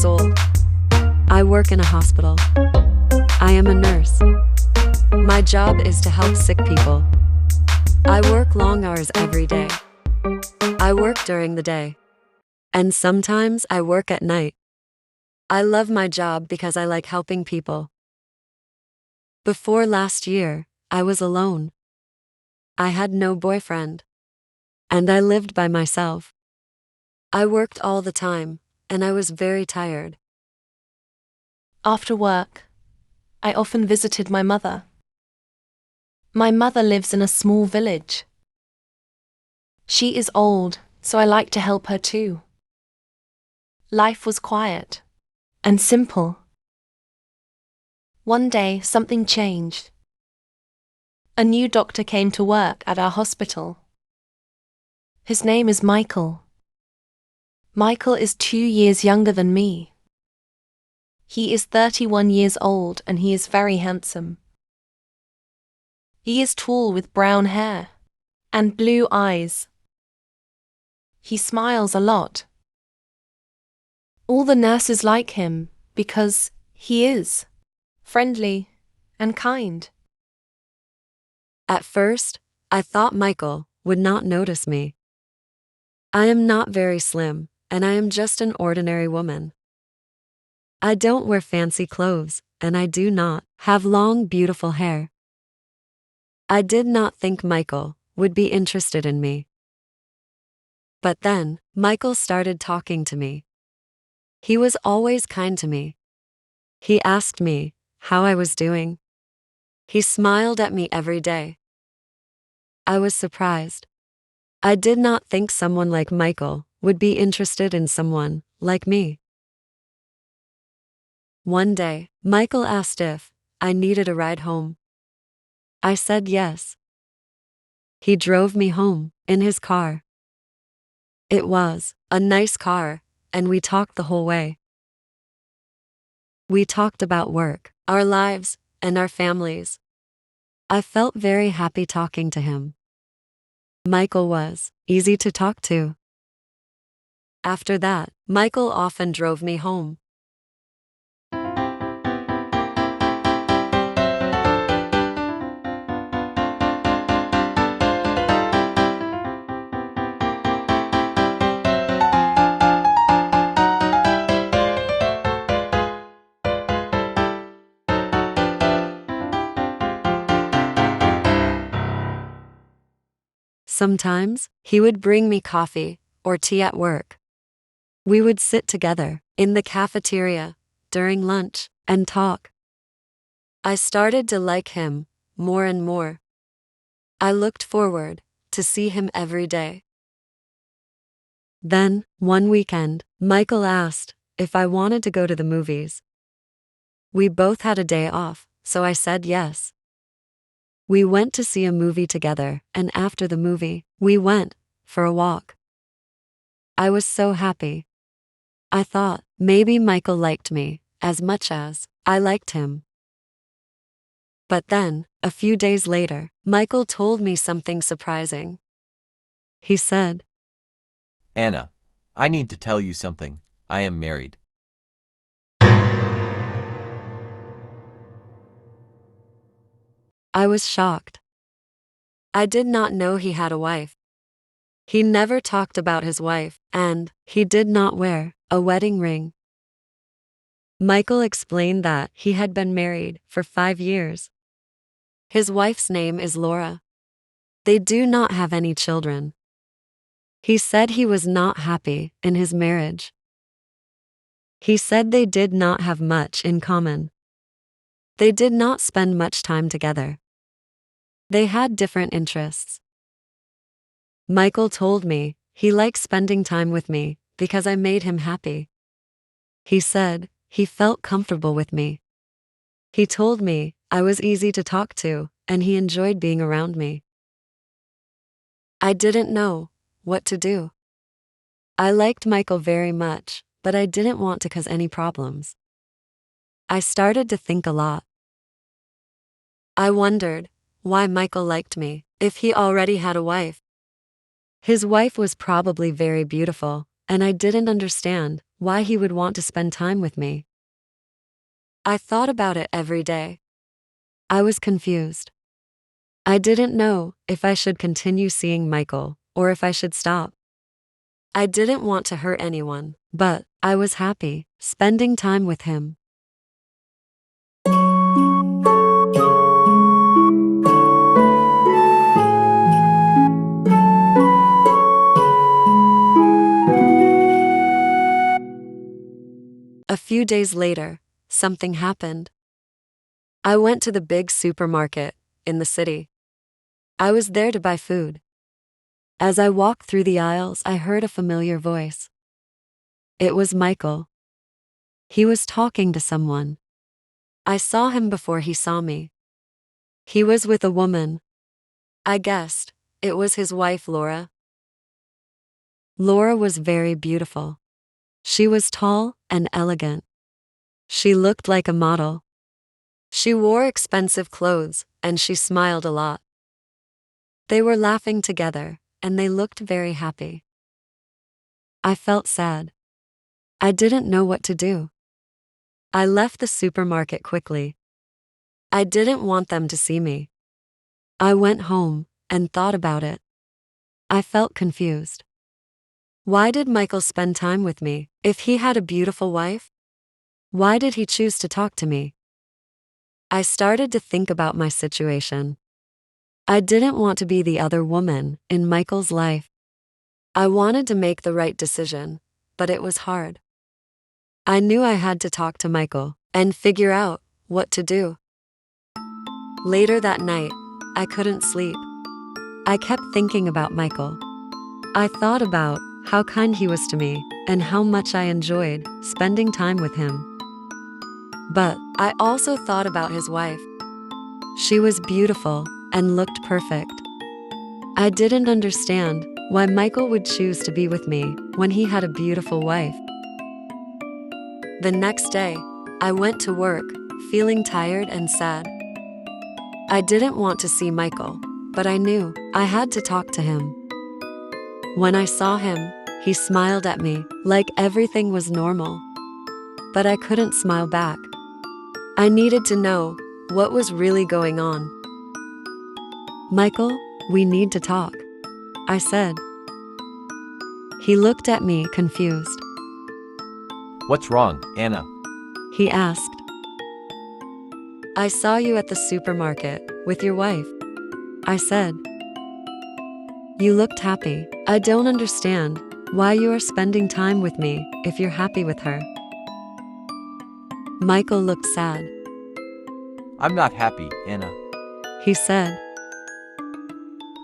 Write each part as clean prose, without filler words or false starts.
years old. I work in a hospital. I am a nurse. My job is to help sick people. I work long hours every day. I work during the day. And sometimes I work at night. I love my job because I like helping people. Before last year, I was alone. I had no boyfriend. And I lived by myself. I worked all the time, and I was very tired. After work, I often visited my mother. My mother lives in a small village. She is old, so I like to help her too. Life was quiet and simple. One day, something changed. A new doctor came to work at our hospital. His name is Michael. Michael is 2 years younger than me. He is 31 years old and he is very handsome. He is tall with brown hair and blue eyes. He smiles a lot. All the nurses like him because he is friendly and kind. At first, I thought Michael would not notice me. I am not very slim, and I am just an ordinary woman. I don't wear fancy clothes, and I do not have long, beautiful hair. I did not think Michael would be interested in me. But then, Michael started talking to me. He was always kind to me. He asked me how I was doing. He smiled at me every day. I was surprised. I did not think someone like Michael would be interested in someone like me. One day, Michael asked if I needed a ride home. I said yes. He drove me home in his car. It was a nice car, and we talked the whole way. We talked about work, our lives, and our families. I felt very happy talking to him. Michael was easy to talk to. After that, Michael often drove me home. Sometimes, he would bring me coffee or tea at work. We would sit together in the cafeteria during lunch and talk. I started to like him more and more. I looked forward to see him every day. Then, one weekend, Michael asked if I wanted to go to the movies. We both had a day off, so I said yes. We went to see a movie together, and after the movie, we went for a walk. I was so happy. I thought maybe Michael liked me as much as I liked him. But then, a few days later, Michael told me something surprising. He said, Anna, I need to tell you something. I am married. I was shocked. I did not know he had a wife. He never talked about his wife, and he did not wear a wedding ring. Michael explained that he had been married for 5 years. His wife's name is Laura. They do not have any children. He said he was not happy in his marriage. He said they did not have much in common. They did not spend much time together. They had different interests. Michael told me he liked spending time with me because I made him happy. He said he felt comfortable with me. He told me I was easy to talk to and he enjoyed being around me. I didn't know what to do. I liked Michael very much, but I didn't want to cause any problems. I started to think a lot. I wondered why Michael liked me if he already had a wife. His wife was probably very beautiful, and I didn't understand why he would want to spend time with me. I thought about it every day. I was confused. I didn't know if I should continue seeing Michael or if I should stop. I didn't want to hurt anyone, but I was happy spending time with him. A few days later, something happened. I went to the big supermarket in the city. I was there to buy food. As I walked through the aisles, I heard a familiar voice. It was Michael. He was talking to someone. I saw him before he saw me. He was with a woman. I guessed it was his wife, Laura. Laura was very beautiful. She was tall and elegant. She looked like a model. She wore expensive clothes and she smiled a lot. They were laughing together and they looked very happy. I felt sad. I didn't know what to do. I left the supermarket quickly. I didn't want them to see me. I went home and thought about it. I felt confused. Why did Michael spend time with me if he had a beautiful wife? Why did he choose to talk to me? I started to think about my situation. I didn't want to be the other woman in Michael's life. I wanted to make the right decision, but it was hard. I knew I had to talk to Michael and figure out what to do. Later that night, I couldn't sleep. I kept thinking about Michael. I thought about how kind he was to me and how much I enjoyed spending time with him. But I also thought about his wife. She was beautiful and looked perfect. I didn't understand why Michael would choose to be with me when he had a beautiful wife. The next day, I went to work, feeling tired and sad. I didn't want to see Michael, but I knew I had to talk to him. When I saw him, he smiled at me like everything was normal. But I couldn't smile back. I needed to know what was really going on. Michael, we need to talk, I said. He looked at me confused. What's wrong, Anna? He asked. I saw you at the supermarket with your wife, I said. You looked happy. I don't understand why you are spending time with me if you're happy with her. Michael looked sad. I'm not happy, Anna. He said.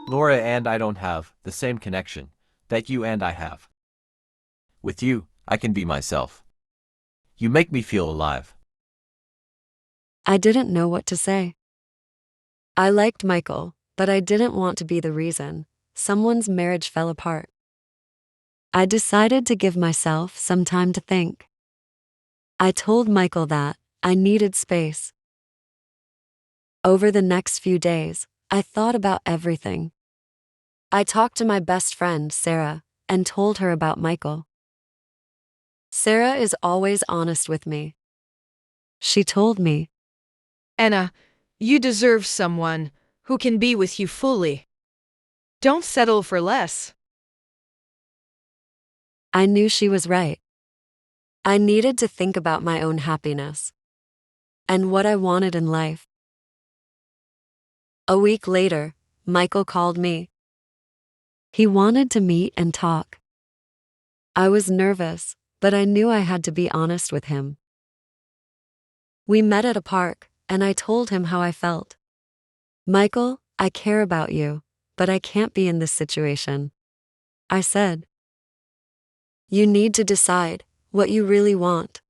Laura and I don't have the same connection that you and I have. With you, I can be myself. You make me feel alive. I didn't know what to say. I liked Michael, but I didn't want to be the reason someone's marriage fell apart. I decided to give myself some time to think. I told Michael that I needed space. Over the next few days, I thought about everything. I talked to my best friend, Sarah, and told her about Michael. Sarah is always honest with me. She told me, Anna, you deserve someone who can be with you fully. Don't settle for less. I knew she was right. I needed to think about my own happiness and what I wanted in life. A week later, Michael called me. He wanted to meet and talk. I was nervous, but I knew I had to be honest with him. We met at a park, and I told him how I felt. Michael, I care about you, but I can't be in this situation, I said. You need to decide what you really want.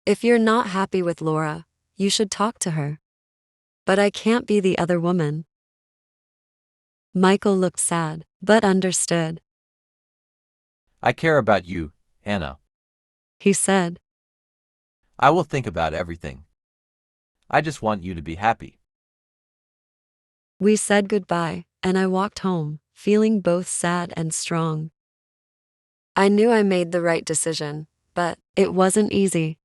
If you're not happy with Laura, you should talk to her. But I can't be the other woman. Michael looked sad, but understood. I care about you, Anna. He said. I will think about everything. I just want you to be happy. We said goodbye, and I walked home, feeling both sad and strong. I knew I made the right decision, but it wasn't easy.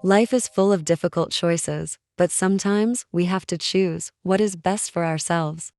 Life is full of difficult choices, but sometimes we have to choose what is best for ourselves.